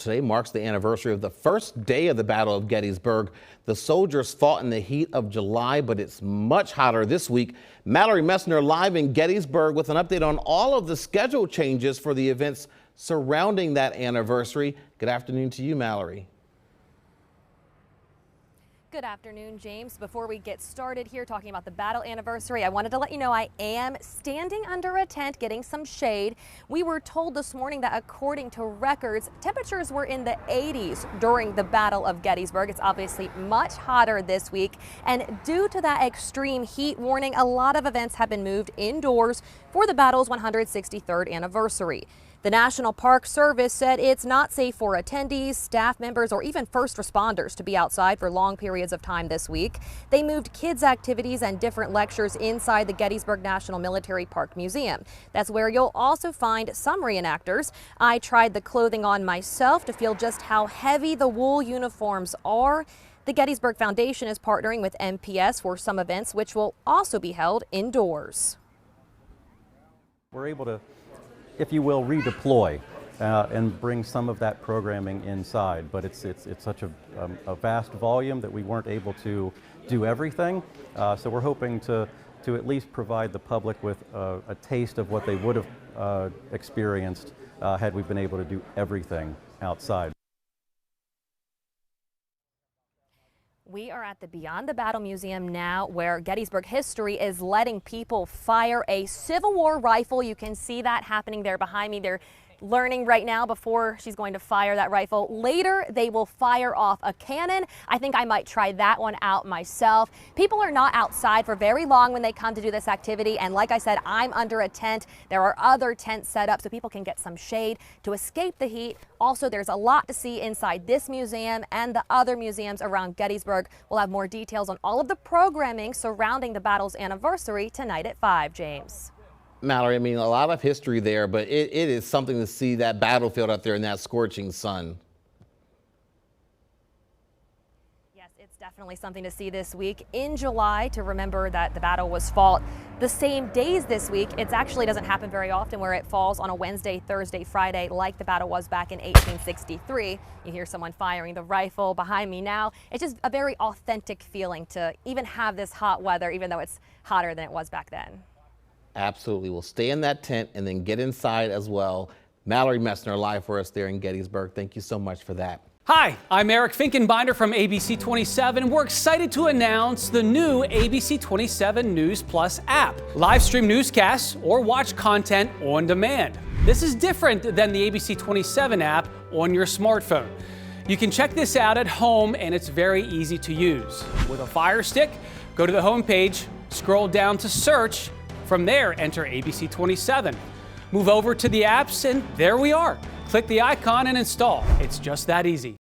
Today marks the anniversary of the first day of the Battle of Gettysburg. The soldiers fought in the heat of July, but it's much hotter this week. Mallory Messner live in Gettysburg with an update on all of the schedule changes for the events surrounding that anniversary. Good afternoon to you, Mallory. Good afternoon, James. Before we get started here talking about the battle anniversary, I wanted to let you know I am standing under a tent getting some shade. We were told this morning that according to records, temperatures were in the 80s during the Battle of Gettysburg. It's obviously much hotter this week, and due to that extreme heat warning, a lot of events have been moved indoors for the battle's 163rd anniversary. The National Park Service said it's not safe for attendees, staff members, or even first responders to be outside for long periods of time this week. They moved kids' activities and different lectures inside the Gettysburg National Military Park Museum. That's where you'll also find some reenactors. I tried the clothing on myself to feel just how heavy the wool uniforms are. The Gettysburg Foundation is partnering with MPS for some events, which will also be held indoors. We're able to, if you will, redeploy and bring some of that programming inside. But it's such a vast volume that we weren't able to do everything. So we're hoping to at least provide the public with a taste of what they would have experienced had we been able to do everything outside. We are at the Beyond the Battle Museum now, where Gettysburg history is letting people fire a Civil War rifle. You can see that happening there behind me. They're learning right now before she's going to fire that rifle. Later, they will fire off a cannon. I think I might try that one out myself. People are not outside for very long when they come to do this activity. And like I said, I'm under a tent. There are other tents set up so people can get some shade to escape the heat. Also, there's a lot to see inside this museum and the other museums around Gettysburg. We'll have more details on all of the programming surrounding the battle's anniversary tonight at 5, James. Mallory, I mean, a lot of history there, but it is something to see that battlefield out there in that scorching sun. Yes, it's definitely something to see this week in July, to remember that the battle was fought the same days this week. It actually doesn't happen very often where it falls on a Wednesday, Thursday, Friday, like the battle was back in 1863. You hear someone firing the rifle behind me now. It's just a very authentic feeling to even have this hot weather, even though it's hotter than it was back then. Absolutely. We'll stay in that tent and then get inside as well. Mallory Messner live for us there in Gettysburg. Thank you so much for that. Hi, I'm Eric Finkenbinder from ABC 27, and we're excited to announce the new ABC 27 News Plus app. Live stream newscasts or watch content on demand. This is different than the ABC 27 app on your smartphone. You can check this out at home, and it's very easy to use. With a Fire Stick, go to the home page, scroll down to search. From there, enter ABC 27. Move over to the apps, and there we are. Click the icon and install. It's just that easy.